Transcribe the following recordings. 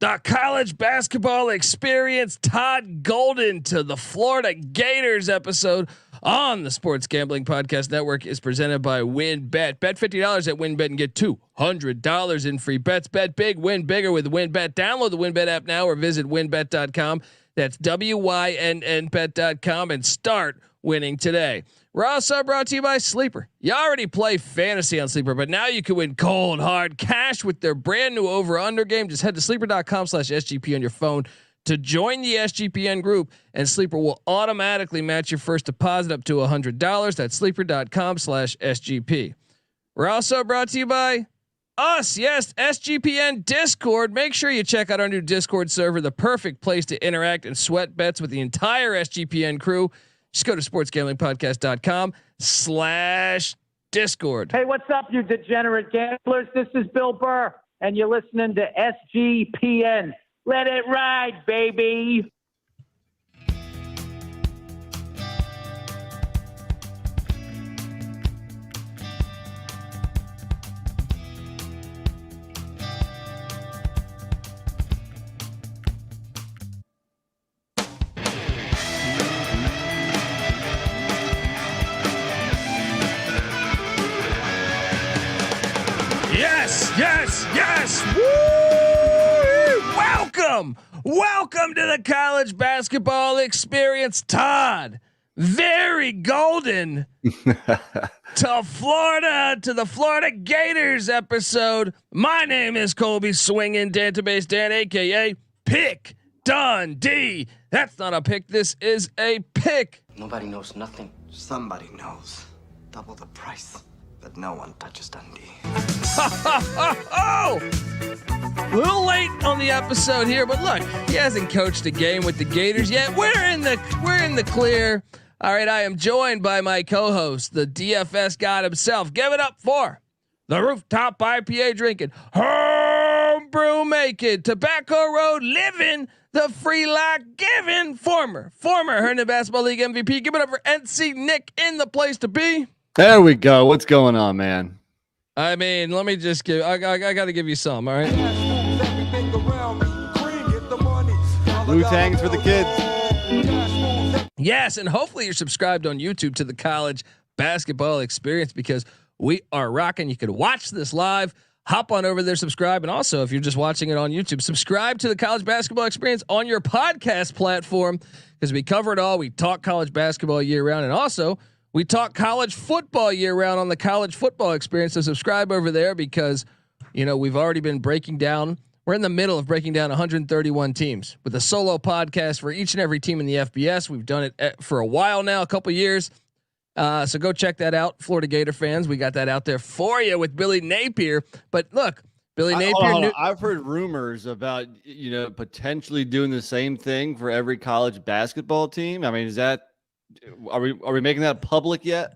The college basketball experience, Todd Golden to the Florida Gators episode on the Sports Gambling Podcast Network is presented by WynnBet. Bet $50 at WynnBet and get $200 in free bets. Bet big, win bigger with WynnBet. Download the WynnBet app now or visit wynnbet.com. That's WYNNBet.com and start winning today. We're also brought to you by Sleeper. You already play fantasy on Sleeper, but now you can win cold hard cash with their brand new over/under game. Just head to sleeper.com/SGP on your phone to join the SGPN group, and Sleeper will automatically match your first deposit up to $100. That's sleeper.com/SGP. We're also brought to you by us. Yes, SGPN Discord. Make sure you check out our new Discord server, the perfect place to interact and sweat bets with the entire SGPN crew. Just go to sportsgamblingpodcast.com/Discord. Hey, what's up, you degenerate gamblers? This is Bill Burr, and you're listening to SGPN. Let it ride, baby. Yes. Woo! Welcome to the college basketball experience, Todd. Very golden to Florida, to the Florida Gators episode. My name is Colby Swinging Database Dan, aka Pick Dundee. That's not a pick. This is a pick. Nobody knows nothing. Somebody knows. Double the price, but no one touches Dundee. Oh, a little late on the episode here, but look, he hasn't coached a game with the Gators yet. We're in the clear. All right, I am joined by my co-host, the DFS god himself. Give it up for the rooftop IPA drinking, homebrew making, Tobacco Road living, the free life giving, former Herndon Basketball League MVP. Give it up for NC Nick in the place to be. There we go. What's going on, man? I mean, let me just give. I got to give you some. All right. Wu-Tang's for the kids. Yes, and hopefully you're subscribed on YouTube to the college basketball experience because we are rocking. You can watch this live. Hop on over there, subscribe, and also if you're just watching it on YouTube, subscribe to the college basketball experience on your podcast platform because we cover it all. We talk college basketball year round, and also we talk college football year round on the college football experience. So subscribe over there because, we've already been breaking down. We're in the middle of breaking down 131 teams with a solo podcast for each and every team in the FBS. We've done it for a while now, a couple years. So go check that out. Florida Gator fans. We got that out there for you with Billy Napier. But look, Billy Napier. I've heard rumors about, potentially doing the same thing for every college basketball team. I mean, are we making that public yet?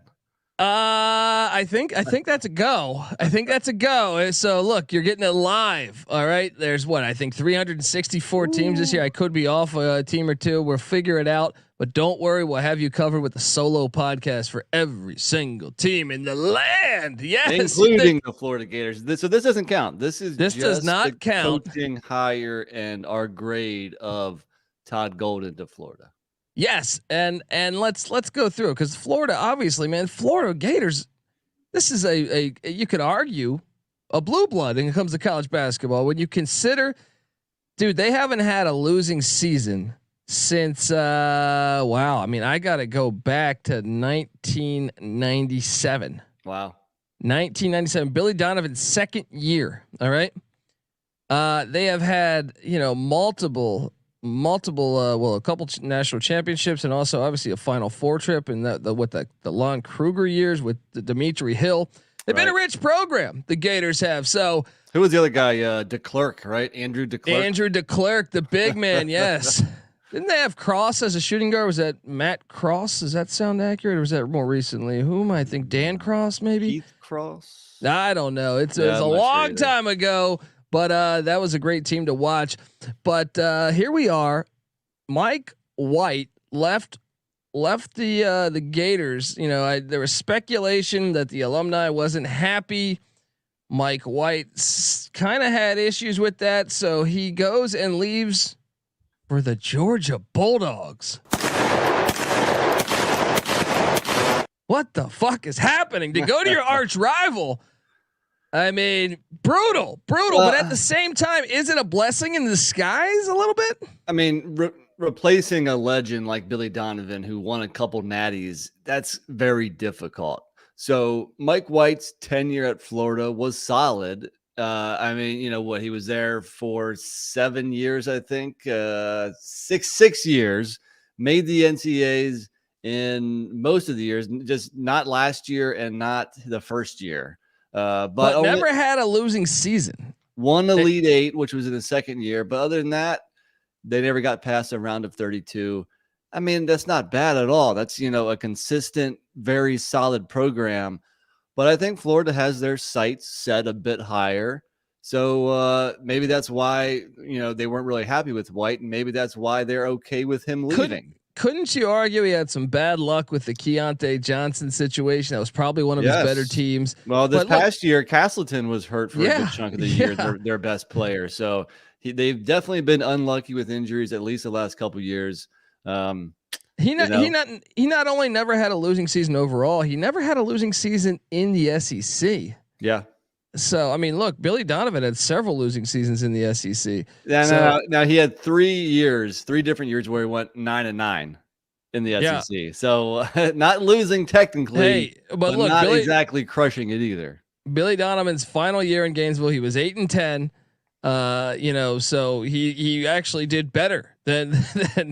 I think that's a go. I think that's a go. So look, you're getting it live. All right. There's 364 teams this year. I could be off a team or two. We'll figure it out, but don't worry. We'll have you covered with a solo podcast for every single team in the land. Yes. Including the Florida Gators. So this doesn't count. This does not count. Coaching higher and our grade of Todd Golden to Florida. Yes, and let's go through it because Florida, obviously, man, Florida Gators. This is a you could argue a blue blood when it comes to college basketball. When you consider, dude, they haven't had a losing season since wow. I mean, I got to go back to 1997. Wow, 1997. Billy Donovan's second year. All right, they have had multiple a couple national championships and also obviously a Final Four trip and the Lon Kruger years with the Dimitri Hill. They've been a rich program. The Gators have. So who was the other guy? DeClerc, right? Andrew DeClerc, the big man. Yes. Didn't they have Cross as a shooting guard? Was that Matt Cross? Does that sound accurate? Or was that more recently? Whom I think Dan Cross, maybe Keith Cross. I don't know. It was a long time ago. But that was a great team to watch. But here we are. Mike White left the Gators. There was speculation that the alumni wasn't happy. Mike White kind of had issues with that, so he goes and leaves for the Georgia Bulldogs. What the fuck is happening? To go to your arch rival. I mean, brutal, but at the same time, is it a blessing in disguise a little bit? I mean, replacing a legend like Billy Donovan, who won a couple natties, that's very difficult. So Mike White's tenure at Florida was solid. I mean, you know what? He was there for 7 years, I think, six years, made the NCAAs in most of the years, just not last year and not the first year. But never had a losing season. One Elite Eight, which was in the second year. But other than that, they never got past a round of 32. I mean, that's not bad at all. That's, you know, a consistent, very solid program. But I think Florida has their sights set a bit higher. So maybe that's why, you know, they weren't really happy with White. And maybe that's why they're okay with him leaving. Couldn't you argue he had some bad luck with the Keontae Johnson situation? That was probably one of his better teams. Well, this past year, Castleton was hurt for a good chunk of the year, their best player. So they've definitely been unlucky with injuries, at least the last couple of years. He not only never had a losing season overall, he never had a losing season in the SEC. Yeah. So I mean, look, Billy Donovan had several losing seasons in the SEC. Yeah, now he had 3 different years where he went 9-9 in the SEC. So not losing technically, but look, not exactly crushing it either. Billy Donovan's final year in Gainesville, he was 8-10. You know, so he actually did better than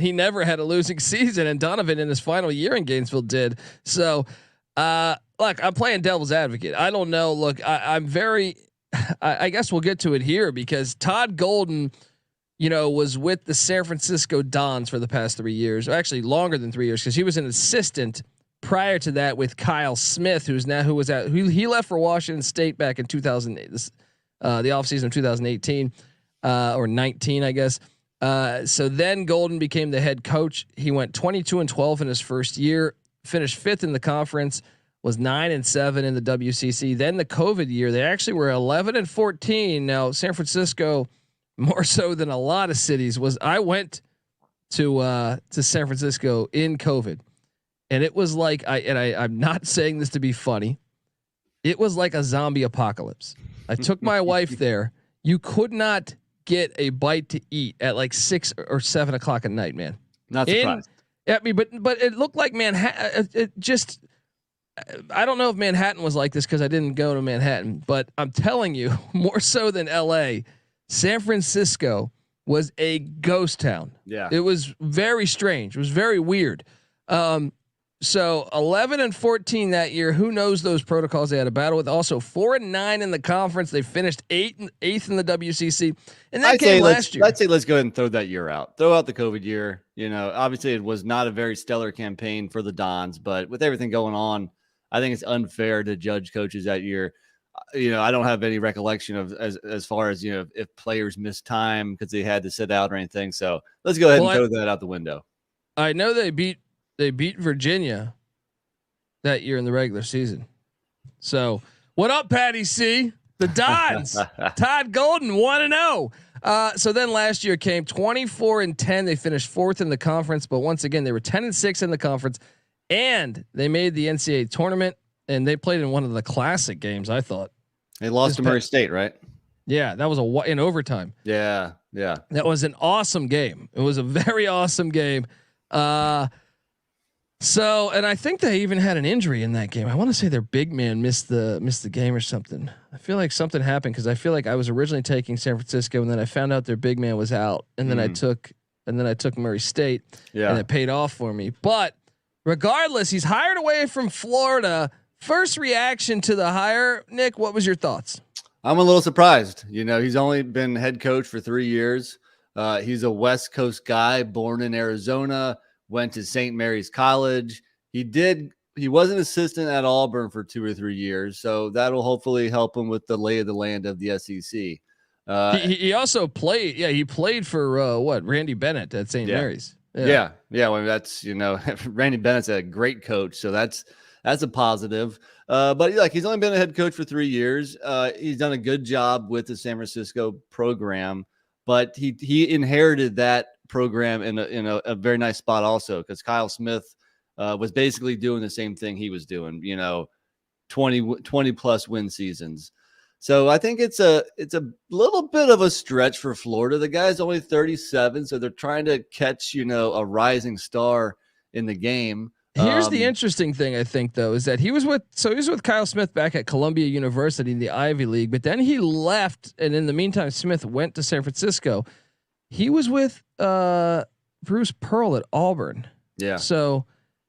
he never had a losing season, and Donovan in his final year in Gainesville did. So, look, I'm playing devil's advocate. I don't know. Look, I'm very. I guess we'll get to it here because Todd Golden, you know, was with the San Francisco Dons for the past 3 years, or actually longer than 3 years, because he was an assistant prior to that with Kyle Smith, he left for Washington State back in 2008. The offseason of 2018 or 19, I guess. So then Golden became the head coach. He went 22-12 in his first year, finished 5th in the conference, was 9-7 in the WCC. Then the COVID year, they actually were 11-14. Now San Francisco, more so than a lot of cities, I went to San Francisco in COVID, and it was like I'm not saying this to be funny. It was like a zombie apocalypse. I took my wife there. You could not get a bite to eat at like 6 or 7 o'clock at night, man. Not surprised. I mean, but it looked like Manhattan. I don't know if Manhattan was like this because I didn't go to Manhattan, but I'm telling you, more so than LA, San Francisco was a ghost town. Yeah, it was very strange. It was very weird. So 11-14 that year. Who knows those protocols they had to battle with? Also 4-9 in the conference. They finished 8th in the WCC. And that game last year. Let's go ahead and throw that year out. Throw out the COVID year. You know, obviously it was not a very stellar campaign for the Dons, but with everything going on, I think it's unfair to judge coaches that year. You know, I don't have any recollection of as far as, you know, if players missed time because they had to sit out or anything. So let's go ahead and throw that out the window. I know they beat Virginia that year in the regular season. So what up, Patty C? The Dons, Todd Golden 1-0. So then last year came 24-10. They finished 4th in the conference, but once again, they were 10-6 in the conference, and they made the NCAA tournament, and they played in one of the classic games. I thought they lost to Murray State, right? Yeah. That was in overtime. Yeah. Yeah. That was an awesome game. It was a very awesome game. So, and I think they even had an injury in that game. I want to say their big man missed the game or something. I feel like something happened because I feel like I was originally taking San Francisco, and then I found out their big man was out, and then I took Murray State, and it paid off for me. But regardless, he's hired away from Florida. First reaction to the hire, Nick, what was your thoughts? I'm a little surprised. You know, he's only been head coach for 3 years. He's a West Coast guy, born in Arizona. Went to St. Mary's College. He was an assistant at Auburn for 2 or 3 years. So that'll hopefully help him with the lay of the land of the SEC. He also played. Yeah. He played for Randy Bennett at St. Mary's. Yeah. Well, that's, you know, Randy Bennett's a great coach. So that's a positive. But like he's only been a head coach for 3 years. He's done a good job with the San Francisco program, but he inherited that program in a very nice spot also, because Kyle Smith was basically doing the same thing he was doing, 20 plus win seasons. So I think it's a little bit of a stretch for Florida. The guy's only 37, so they're trying to catch, a rising star in the game. Here's the interesting thing, I think, though, is that he was with Kyle Smith back at Columbia University in the Ivy League, but then he left, and in the meantime, Smith went to San Francisco. He was with Bruce Pearl at Auburn. Yeah. So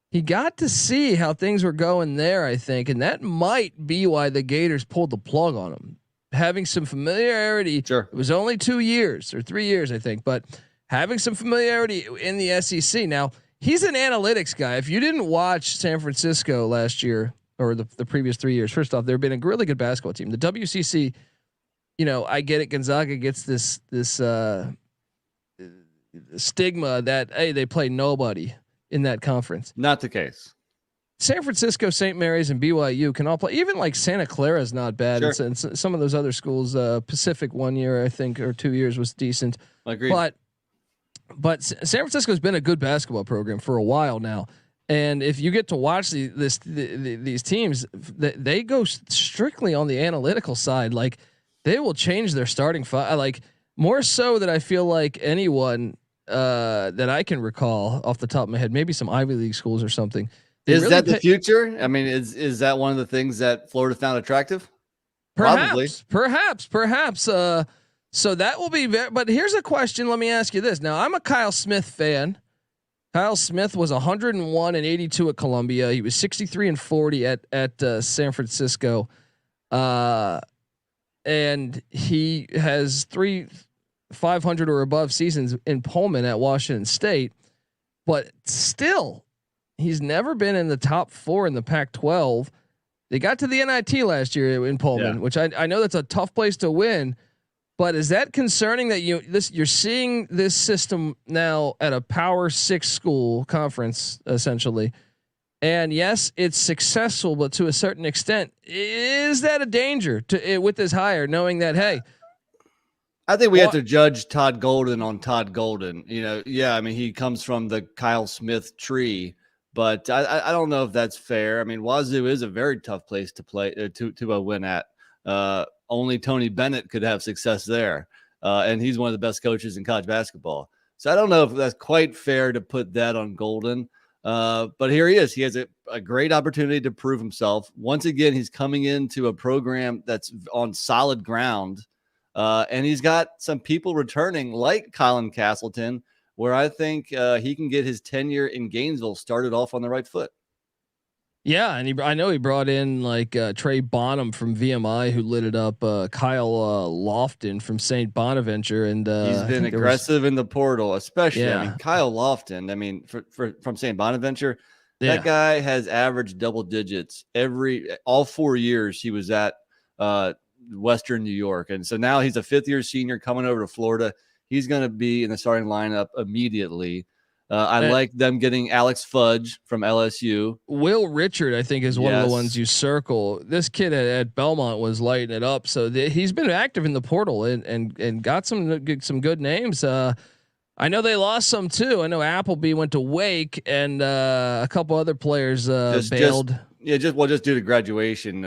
he got to see how things were going there, I think, and that might be why the Gators pulled the plug on him. Having some familiarity. Sure. It was only 2 years or 3 years, I think, but having some familiarity in the SEC. Now, he's an analytics guy. If you didn't watch San Francisco last year or the previous 3 years, first off, they've been a really good basketball team. The WCC, I get it. Gonzaga gets this stigma that, hey, they play nobody in that conference. Not the case. San Francisco, St. Mary's, and BYU can all play. Even like Santa Clara is not bad. Sure. And some of those other schools, Pacific 1 year, I think, or 2 years was decent. Agreed. But San Francisco's been a good basketball program for a while now, and if you get to watch these teams, they go strictly on the analytical side. Like they will change their starting five, like more so that I feel like anyone that I can recall off the top of my head, maybe some Ivy League schools or something. Is that the future? I mean, is that one of the things that Florida found attractive? Perhaps. So that will be but here's a question. Let me ask you this. Now, I'm a Kyle Smith fan. Kyle Smith was 101-82 at Columbia. He was 63-40 at San Francisco. And he has 3 500 or above seasons in Pullman at Washington State, but still he's never been in the top 4 in the Pac-12. They got to the NIT last year in Pullman, which I know that's a tough place to win. But is that concerning that you're seeing this system now at a Power 6 school conference essentially? And yes, it's successful, but to a certain extent, is that a danger with this hire, knowing that, hey, I think we have to judge Todd Golden on Todd Golden. I mean, he comes from the Kyle Smith tree, but I don't know if that's fair. I mean, Wazoo is a very tough place to play to win at. Only Tony Bennett could have success there. And he's one of the best coaches in college basketball. So I don't know if that's quite fair to put that on Golden. But here he is. He has a great opportunity to prove himself. Once again, he's coming into a program that's on solid ground. And he's got some people returning like Colin Castleton, where I think he can get his tenure in Gainesville started off on the right foot. Yeah, and I know he brought in like Trey Bonham from VMI, who lit it up. Kyle Lofton from St. Bonaventure, and he's been aggressive in the portal, especially. Yeah. I mean, Kyle Lofton. I mean, from St. Bonaventure, that guy has averaged double digits all 4 years he was at Western New York, and so now he's a 5th-year senior coming over to Florida. He's going to be in the starting lineup immediately. I like them getting Alex Fudge from LSU. Will Richard, I think, is one of the ones you circle. This kid at Belmont was lighting it up. So he's been active in the portal and got some good names. I know they lost some too. I know Appleby went to Wake, and a couple other players bailed. Just due to graduation.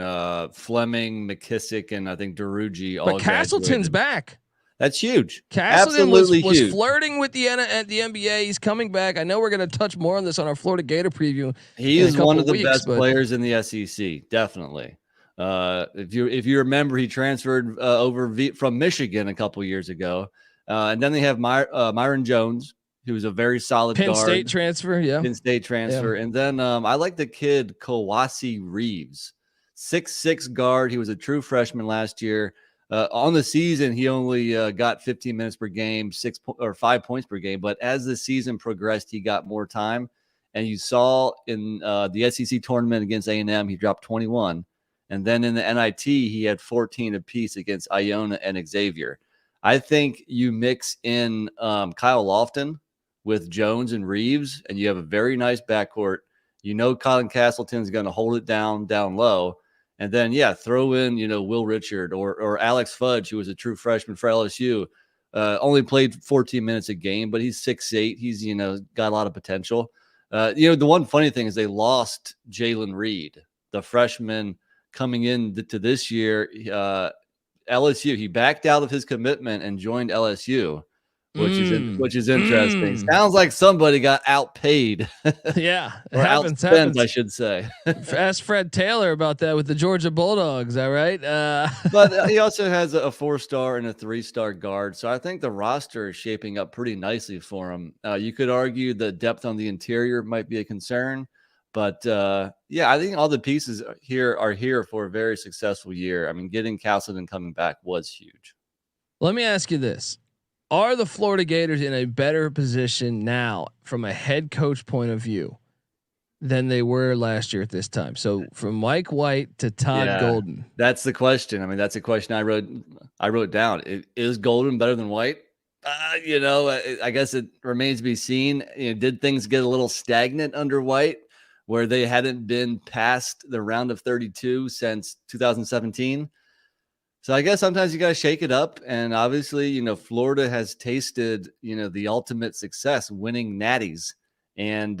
Fleming, McKissick, and I think Derugi all. But Castleton's back. That's huge. Castleton was flirting with the NBA. He's coming back. I know we're going to touch more on this on our Florida Gator preview. He is one of the best players in the SEC, definitely. If you remember, he transferred over from Michigan a couple years ago, and then they have Myron Jones, who's a very solid Penn State transfer. Penn State transfer, and then I like the kid Kawasi Reeves, 6'6" guard. He was a true freshman last year. On the season, he only got 15 minutes per game, 5 points per game. But as the season progressed, he got more time. And you saw in the SEC tournament against A&M, he dropped 21. And then in the NIT, he had 14 apiece against Iona and Xavier. I think you mix in Kyle Lofton with Jones and Reeves, and you have a very nice backcourt. Colin Castleton is going to hold it down low. And then, throw in, Will Richard or Alex Fudge, who was a true freshman for LSU. Only played 14 minutes a game, but he's 6'8". He's, got a lot of potential. The one funny thing is they lost Jalen Reed, the freshman coming in to this year. LSU, he backed out of his commitment and joined LSU, which is interesting. Sounds like somebody got outpaid. Yeah, or happens. I should say. Ask Fred Taylor about that with the Georgia Bulldogs. All right, but he also has a 4-star and a 3-star guard, so I think the roster is shaping up pretty nicely for him. You could argue the depth on the interior might be a concern, but I think all the pieces are here for a very successful year. I mean, getting Castleton coming back was huge. Let me ask you this. Are the Florida Gators in a better position now from a head coach point of view than they were last year at this time? So from Mike White to Todd Golden. That's the question. I mean, that's a question I wrote down. Is Golden better than White? I guess it remains to be seen. Did things get a little stagnant under White, where they hadn't been past the round of 32 since 2017? So I guess sometimes you got to shake it up. And obviously, Florida has tasted, the ultimate success, winning natties. And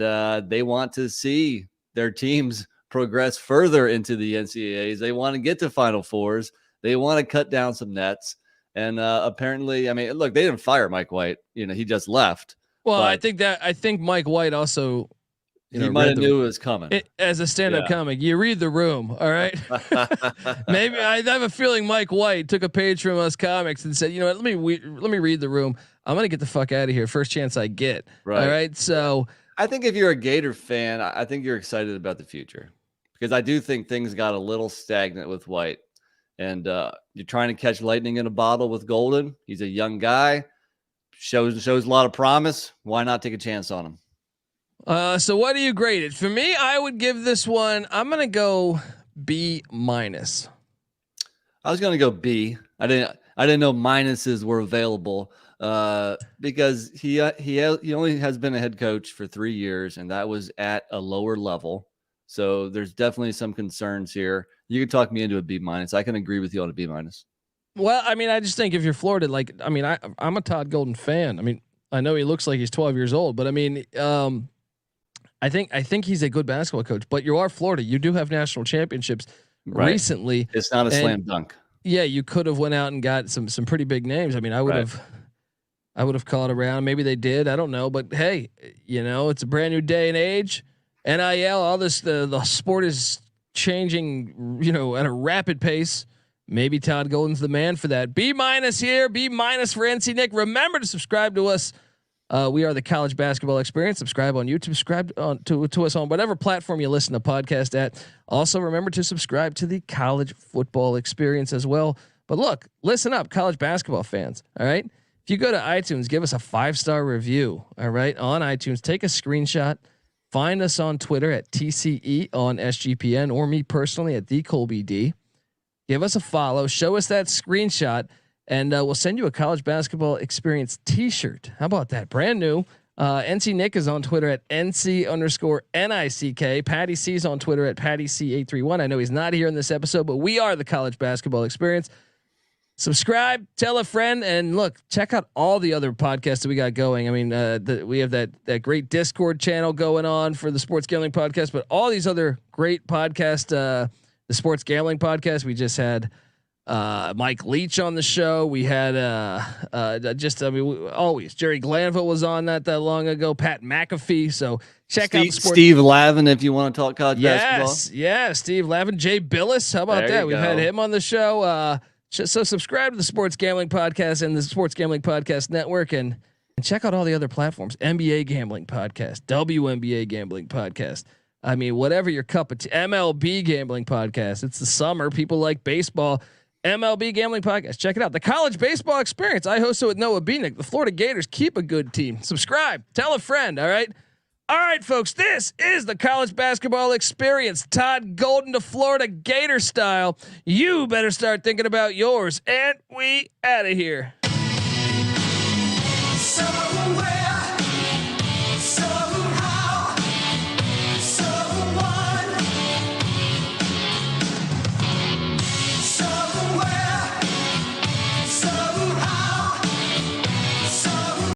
they want to see their teams progress further into the NCAAs. They want to get to Final Fours. They want to cut down some nets. And apparently, I mean, look, they didn't fire Mike White. He just left. Well, I think Mike White also, he might have knew it was coming. As a stand-up comic, you read the room, all right? Maybe I have a feeling Mike White took a page from us comics and said, let me read the room. I'm gonna get the fuck out of here first chance I get. Right. All right. So I think if you're a Gator fan, I think you're excited about the future, because I do think things got a little stagnant with White, and you're trying to catch lightning in a bottle with Golden. He's a young guy, shows a lot of promise. Why not take a chance on him? So what do you grade it? For me, I would give this one, I'm going to go B-. I was going to go B. I didn't know minuses were available because he only has been a head coach for 3 years, and that was at a lower level. So there's definitely some concerns here. You can talk me into a B-. I can agree with you on a B-. Well, I mean, I just think if you're Florida, I'm a Todd Golden fan. I mean, I know he looks like he's 12 years old, but I mean, I think he's a good basketball coach, but you are Florida. You do have national championships recently. It's not a slam dunk. Yeah. You could have went out and got some pretty big names. I mean, I would have called around. Maybe they did. I don't know, but hey, it's a brand new day and age. NIL, all this, the sport is changing, at a rapid pace. Maybe Todd Golden's the man for that. B- here, B- for NC Nick. Remember to subscribe to us. We are the College Basketball Experience. Subscribe on YouTube. Subscribe to us on whatever platform you listen to podcast at. Also, remember to subscribe to the College Football Experience as well. But look, listen up, college basketball fans. All right, if you go to iTunes, give us a 5-star review. All right, on iTunes, take a screenshot. Find us on Twitter at TCE on SGPN, or me personally at TheColbyD. Give us a follow. Show us that screenshot. And we'll send you a College Basketball Experience T-shirt. How about that? Brand new. NC Nick is on Twitter at NC_NICK. Patty C is on Twitter at PattyC831. I know he's not here in this episode, but we are the College Basketball Experience. Subscribe, tell a friend, and look, check out all the other podcasts that we got going. I mean, we have that great Discord channel going on for the Sports Gambling Podcast, but all these other great podcasts, the Sports Gambling Podcast, we just had Mike Leach on the show. We had always Jerry Glanville was on that long ago. Pat McAfee. So check out Steve Lavin if you want to talk college basketball. Yeah, Steve Lavin, Jay Billis. How about that? We've had him on the show. So subscribe to the Sports Gambling Podcast and the Sports Gambling Podcast Network, and check out all the other platforms. NBA Gambling Podcast, WNBA Gambling Podcast. I mean, whatever your cup of tea. MLB Gambling Podcast. It's the summer. People like baseball. MLB Gambling Podcast. Check it out. The College Baseball Experience. I host it with Noah Beanick. The Florida Gators keep a good team. Subscribe. Tell a friend. All right. All right, folks. This is the College Basketball Experience. Todd Golden to Florida Gator style. You better start thinking about yours. And we out of here.